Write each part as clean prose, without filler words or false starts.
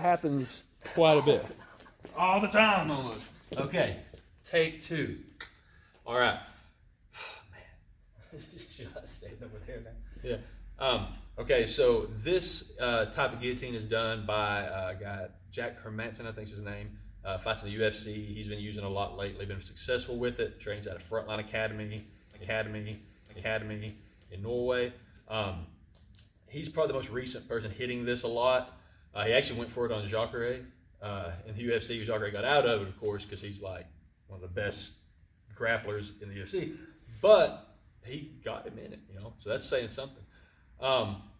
happens quite a bit. All the time, almost. Okay, take 2. All right. Man, should I stay over there now? Yeah. Okay, so this type of guillotine is done by a guy, Jack Hermansson, I think is his name. Fights in the UFC. He's been using it a lot lately. Been successful with it. Trains out of Frontline Academy in Norway. He's probably the most recent person hitting this a lot. He actually went for it on Jacare in the UFC. Jacare got out of it, of course, because he's like one of the best grapplers in the UFC. But he got him in it, you know. So that's saying something.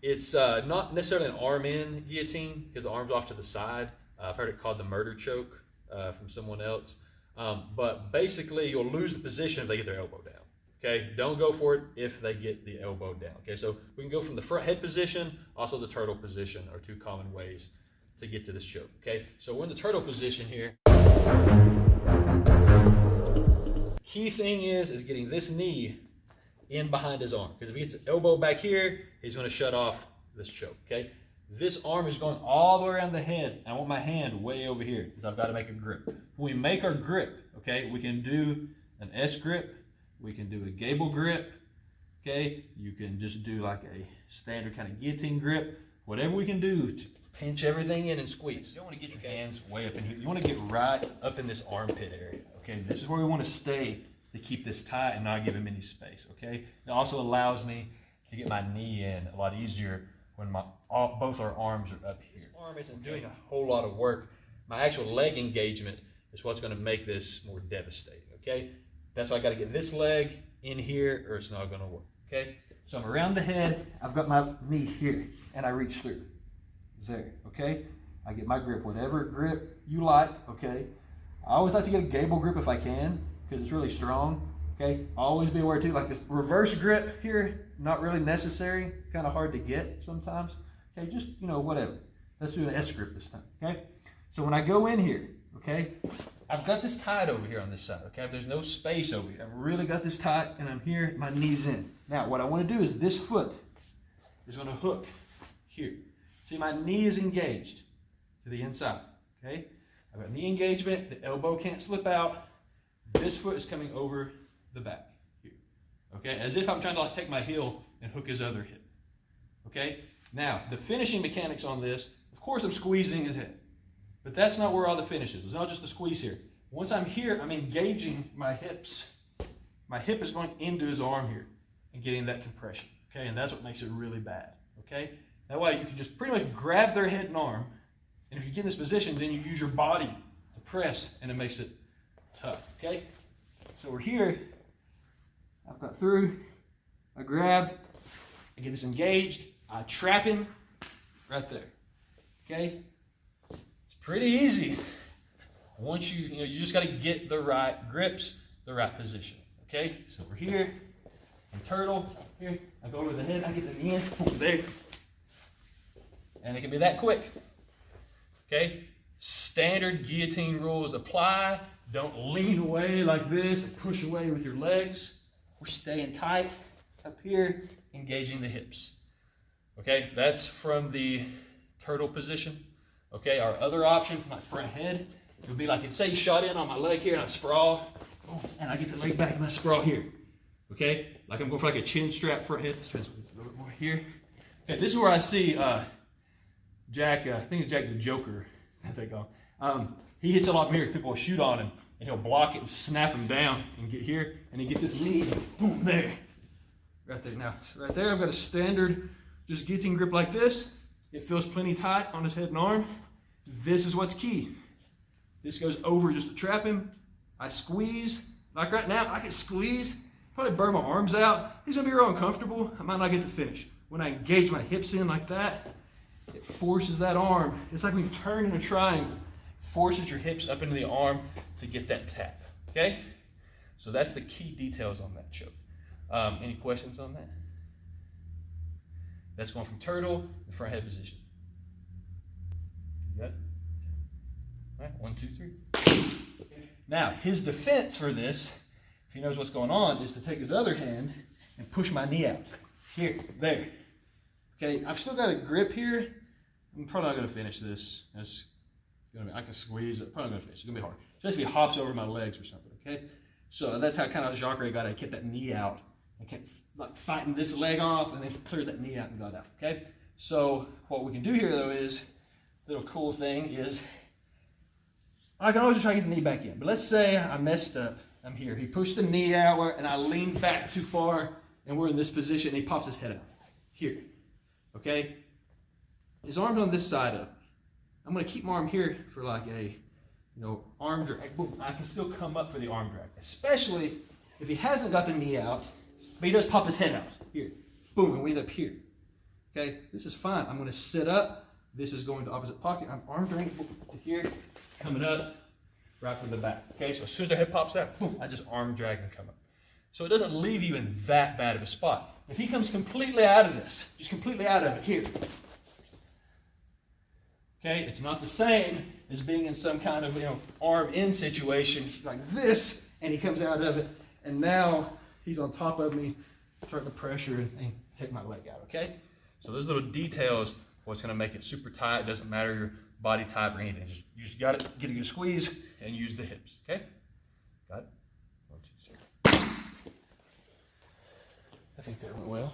It's not necessarily an arm-in guillotine because the arm's off to the side. I've heard it called the murder choke from someone else. But basically, you'll lose the position if they get their elbow down. Okay, don't go for it if they get the elbow down. Okay, so we can go from the front head position, also the turtle position are 2 common ways to get to this choke. Okay, so we're in the turtle position here. Key thing is getting this knee in behind his arm, because if he gets the elbow back here, he's going to shut off this choke. Okay, this arm is going all the way around the head, and I want my hand way over here because I've got to make a grip. When we make our grip, okay, we can do an S grip. We can do a gable grip, okay? You can just do like a standard kind of guillotine grip. Whatever we can do to pinch everything in and squeeze. You don't want to get your hands way up in here. You want to get right up in this armpit area, okay? This is where we want to stay to keep this tight and not give him any space, okay? It also allows me to get my knee in a lot easier when both our arms are up here. This arm isn't doing a whole lot of work. My actual leg engagement is what's going to make this more devastating, okay? That's why I got to get this leg in here or it's not going to work, okay? So I'm around the head, I've got my knee here, and I reach through. There, okay? I get my grip, whatever grip you like, okay? I always like to get a gable grip if I can, because it's really strong, okay? Always be aware too, like this reverse grip here, not really necessary, kind of hard to get sometimes, okay? Just, you know, whatever. Let's do an S grip this time, okay? So when I go in here, okay, I've got this tight over here on this side, okay? There's no space over here. I've really got this tight, and I'm here, my knee's in. Now, what I want to do is this foot is going to hook here. See, my knee is engaged to the inside, okay? I've got knee engagement. The elbow can't slip out. This foot is coming over the back here, okay? As if I'm trying to like take my heel and hook his other hip, okay? Now, the finishing mechanics on this, of course I'm squeezing his head. But that's not where all the finish is. It's not just the squeeze here. Once I'm here, I'm engaging my hips. My hip is going into his arm here and getting that compression, okay? And that's what makes it really bad, okay? That way you can just pretty much grab their head and arm, and if you get in this position, then you use your body to press, and it makes it tough, okay? So we're here. I've got through. I grab. I get this engaged. I trap him right there, okay? Pretty easy. Once you just got to get the right grips, the right position. Okay, so we're here, and turtle here. I go over the head, I get the knee in over there, and it can be that quick. Okay, standard guillotine rules apply. Don't lean away like this and push away with your legs. We're staying tight up here, engaging the hips. Okay, that's from the turtle position. Okay, our other option for my front head would be like, say you shot in on my leg here and I sprawl, and I get the leg back and I sprawl here. Okay, like I'm going for like a chin strap front head. Let's a little bit more here. Okay, this is where I see Jack, I think it's Jack the Joker, I think. He hits it off here, people will shoot on him, and he'll block it and snap him down and get here, and he gets his knee, boom, there. Right there. Now, so right there, I've got a standard just guillotine grip like this. It feels plenty tight on his head and arm. This is what's key. This goes over just to trap him. I squeeze. Like right now, I can squeeze, probably burn my arms out. He's gonna be real uncomfortable. I might not get the finish. When I engage my hips in like that, it forces that arm. It's like when you turn in a triangle. It forces your hips up into the arm to get that tap, okay? So that's the key details on that choke. Any questions on that? That's going from turtle to front head position. You got it? All right, 1, 2, 3. Now, his defense for this, if he knows what's going on, is to take his other hand and push my knee out. Here, there. Okay, I've still got a grip here, I'm probably not gonna finish this. I can squeeze, but probably not gonna finish. It's gonna be hard. Especially if he hops over my legs or something, okay? So that's how kind of Jacare got it. I kept that knee out. I kept like fighting this leg off and then cleared that knee out and got out, okay? So what we can do here though is, little cool thing is, I can always try to get the knee back in. But let's say I messed up. I'm here. He pushed the knee out and I leaned back too far and we're in this position and he pops his head out. Here, okay? His arm's on this side of me. I'm gonna keep my arm here for like a, arm drag. Boom, I can still come up for the arm drag. Especially if he hasn't got the knee out, but he does pop his head out. Here, boom, and we end up here. Okay, this is fine. I'm gonna sit up. This is going to opposite pocket. I'm arm dragging to here, coming up, right from the back. Okay, so as soon as the head pops out, boom, I just arm drag and come up. So it doesn't leave you in that bad of a spot. If he comes completely out of this, just completely out of it, here. Okay, it's not the same as being in some kind of, arm in situation like this, and he comes out of it, and now he's on top of me, trying to pressure and take my leg out, okay? So those little details, what's gonna make it super tight. It doesn't matter your body type or anything. You just got to get a good squeeze and use the hips, okay? Got it? 1, 2, 3. I think that went well.